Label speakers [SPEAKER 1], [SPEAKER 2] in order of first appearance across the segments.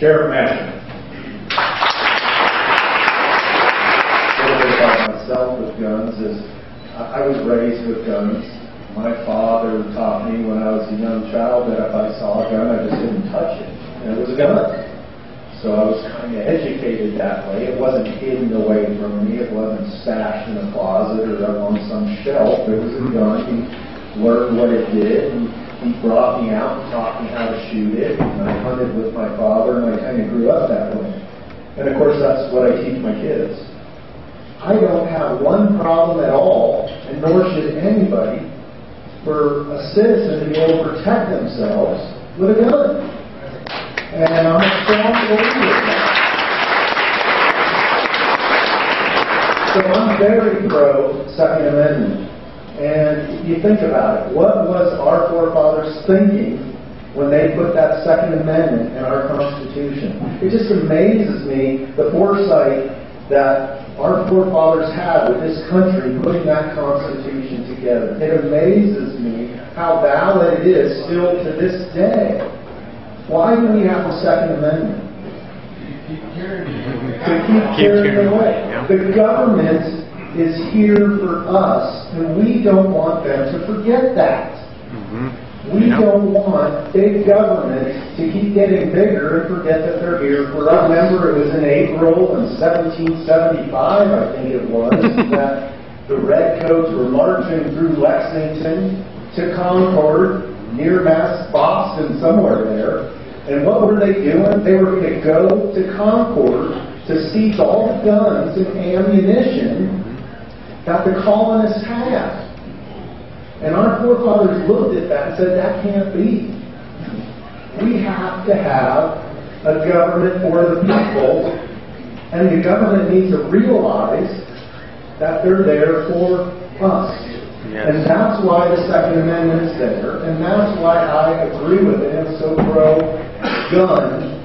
[SPEAKER 1] Sheriff Mascher. A little bit about myself with guns is I was raised with guns. My father taught me when I was a young child that if I saw a gun, I just didn't touch it. And it was a gun. So I was kind of educated that way. It wasn't hidden away from me. It wasn't stashed in a closet or up on some shelf. It was a gun. He learned what it did. And he brought me out and taught me how to shoot it. And I hunted with my father, and I kind of grew up that way. And of course, that's what I teach my kids. I don't have one problem at all, and nor should anybody, for a citizen to be able to protect themselves with a gun. And I'm a strong believer in that. So I'm very pro Second Amendment. And if you think about it, what was our forefathers thinking when they put that Second Amendment in our Constitution? It just amazes me the foresight that our forefathers had with this country putting that Constitution together. It amazes me how valid it is still to this day. Why do we have the Second Amendment? To keep carrying it away.
[SPEAKER 2] Yeah.
[SPEAKER 1] The government is here for us, and we don't want them to forget that. We don't want big government to keep getting bigger and forget that they're here for us. Remember, it was in April in 1775, I think it was, that the Redcoats were marching through Lexington to Concord, near Boston, somewhere there. And what were they doing? They were going to go to Concord to seize all the guns and ammunition that the colonists had. And our forefathers looked at that and said, that can't be. We have to have a government for the people, and the government needs to realize that they're there for us.
[SPEAKER 2] Yes.
[SPEAKER 1] And that's why the Second Amendment is there, and that's why I agree with it and so pro-gun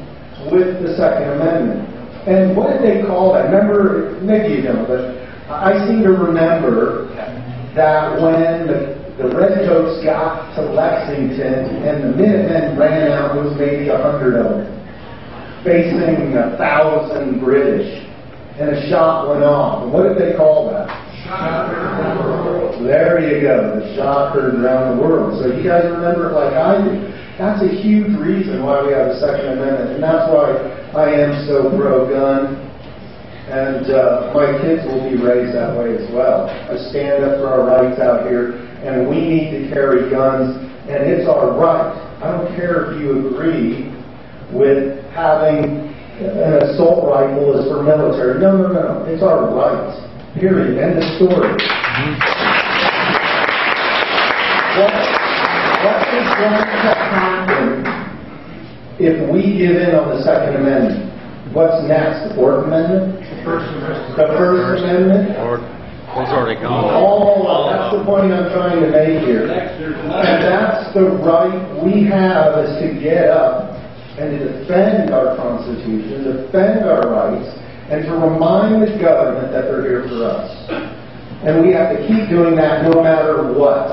[SPEAKER 1] with the Second Amendment. And what did they call that? Remember, maybe you don't, but I seem to remember that when the Redcoats got to Lexington and the Minutemen ran out, it was maybe 100 of them, facing 1,000 British, and a shot went off. And what did they call that? Shot around the world. There you go, the shot heard around the world. So you guys remember it like I do. That's a huge reason why we have the Second Amendment, and that's why I am so pro-gun. And my kids will be raised that way as well. I stand up for our rights out here, and we need to carry guns, and it's our right. I don't care if you agree with having an assault rifle as for military. No. It's our right. Period. End of story. What is going to happen if we give in on the Second Amendment? What's next? The Fourth Amendment? The First Amendment?
[SPEAKER 2] Those already gone.
[SPEAKER 1] That's the point I'm trying to make here. And that's the right we have, is to get up and to defend our Constitution, defend our rights, and to remind the government that they're here for us. And we have to keep doing that no matter what.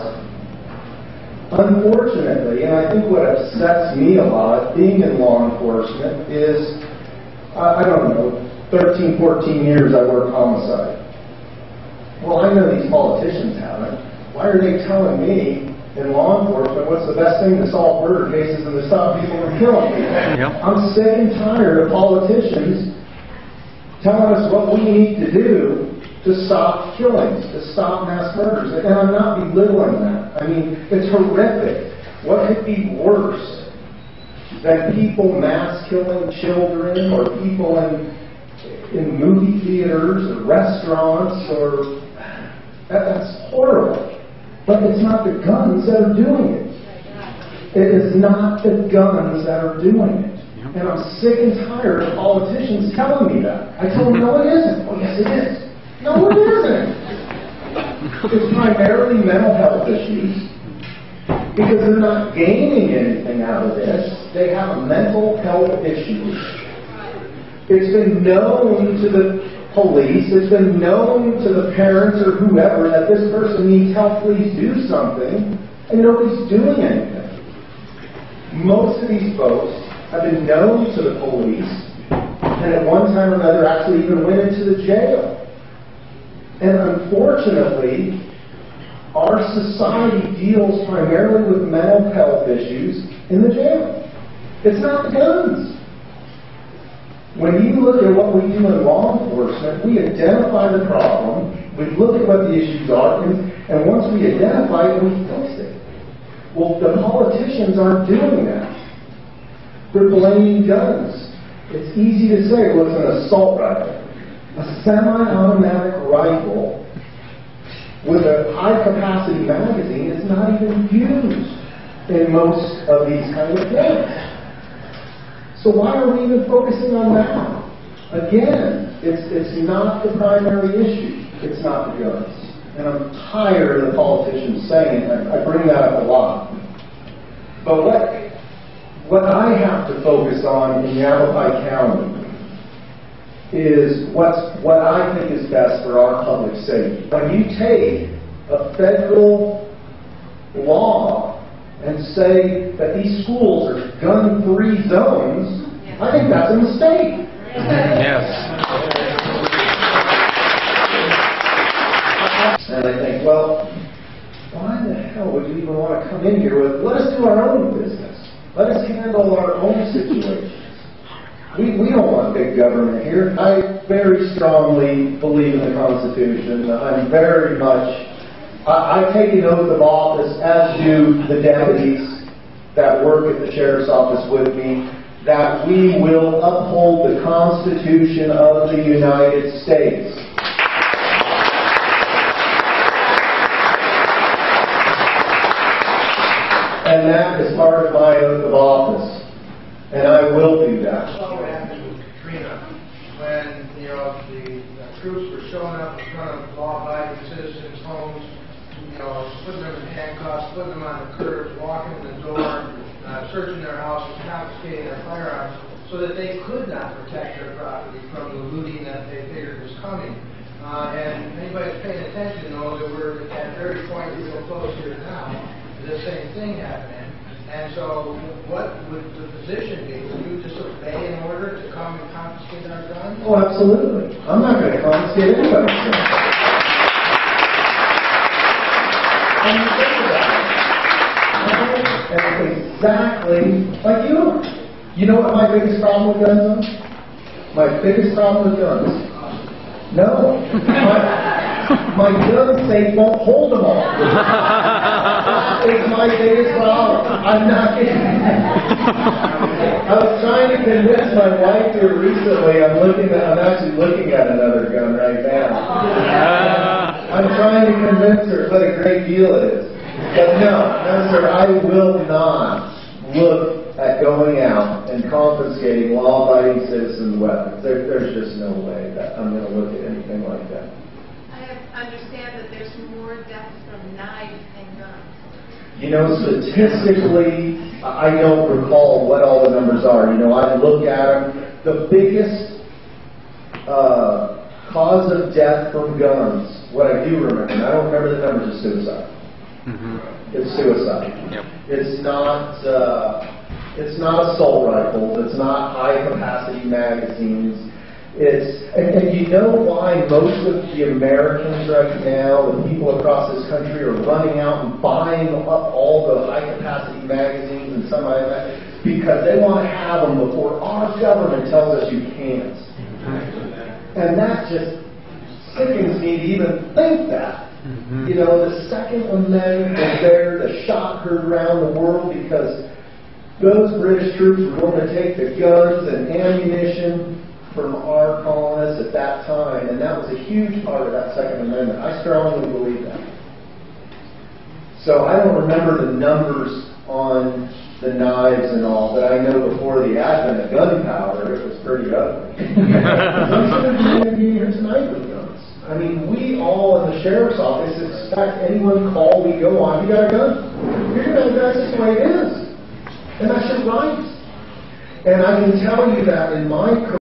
[SPEAKER 1] Unfortunately, and I think what upsets me a lot, being in law enforcement, is, I don't know, 13, 14 years I worked homicide. Well, I know these politicians haven't. Why are they telling me in law enforcement what's the best thing to solve murder cases and to stop people from killing people?
[SPEAKER 2] Yep. I'm
[SPEAKER 1] sick and tired of politicians telling us what we need to do to stop killings, to stop mass murders. And I'm not belittling that. I mean, it's horrific. What could be worse than people mass killing children, or people in movie theaters or restaurants, or that's horrible. But it's not the guns that are doing it. It is not the guns that are doing it. And I'm sick and tired of politicians telling me that. I tell them, no, it isn't. Oh, yes, it is. No, it isn't. It's primarily mental health issues, because they're not gaining anything out of this. They have a mental health issue. It's been known to the police, it's been known to the parents or whoever that this person needs help, please do something, and nobody's doing anything. Most of these folks have been known to the police, and at one time or another actually even went into the jail. And unfortunately, our society deals primarily with mental health issues in the jail. It's not the guns. When you look at what we do in law enforcement, we identify the problem, we look at what the issues are, and once we identify it, we fix it. Well, the politicians aren't doing that. They're blaming guns. It's easy to say, well, it's an assault rifle. A semi-automatic rifle with a high-capacity magazine is not even used in most of these kind of things. So why are we even focusing on that? Again, it's not the primary issue. It's not the guns. And I'm tired of the politicians saying it. I bring that up a lot. But what I have to focus on in Yavapai County is what I think is best for our public safety. When you take a federal law and say that these schools are gun-free zones, I think that's a mistake.
[SPEAKER 2] Yes.
[SPEAKER 1] And I think, well, why the hell would you even want to come in here with, let us do our own business. Let us handle our own situations. We don't want big government here. I very strongly believe in the Constitution. I'm very much, I take an oath of office, as do the deputies that work at the sheriff's office with me, that we will uphold the Constitution of the United States. And that is part of my oath of office. And I will do that.
[SPEAKER 3] That's what happened with Katrina when, the troops were showing up in front of law-abiding citizens' homes, putting them in handcuffs, putting them on the curbs, walking in the door, searching their houses, confiscating their firearms, so that they could not protect their property from the looting that they figured was coming. And anybody that's paying attention knows that we're at that very point real close here now, the same thing happening. And so what would the position be? Would you disobey an order to come and confiscate our guns?
[SPEAKER 1] Oh, absolutely. I'm not going to confiscate anybody's guns. And you think about it. And exactly like you are. You know what my biggest problem with guns is? My biggest problem with guns? No. My gun safe won't hold them all. It's my biggest problem. I'm not kidding. I was trying to convince my wife here recently. I'm actually looking at another gun right now. I'm trying to convince her what a great deal it is. But no, sir, I will not look at going out and confiscating law-abiding citizens' weapons. There's just no way that I'm going to look at anything like that.
[SPEAKER 4] I understand that there's more deaths from knives than guns.
[SPEAKER 1] Statistically, I don't recall what all the numbers are. I look at them. The biggest cause of death from guns, what I do remember, and I don't remember the numbers, is suicide.
[SPEAKER 2] Mm-hmm.
[SPEAKER 1] It's suicide.
[SPEAKER 2] Yep.
[SPEAKER 1] It's not assault rifles. It's not high-capacity magazines. And you know why most of the Americans right now, the people across this country, are running out and buying up all the high-capacity magazines and semi-magazines? Because they want to have them before our government tells us you can't. And that just sickens me to even think that.
[SPEAKER 2] Mm-hmm.
[SPEAKER 1] The Second Amendment was there to shock her around the world because those British troops were going to take the guns and ammunition from our colonists at that time, and that was a huge part of that Second Amendment. I strongly believe that. So I don't remember the numbers on the knives and all, but I know before the advent of gunpowder, it was pretty ugly. I'm going to be here tonight with guns. I mean, we all in the sheriff's office expect anyone call we go on, you got a gun? You're going to, that's just the way it is. And that's just right. And I can tell you that in my career,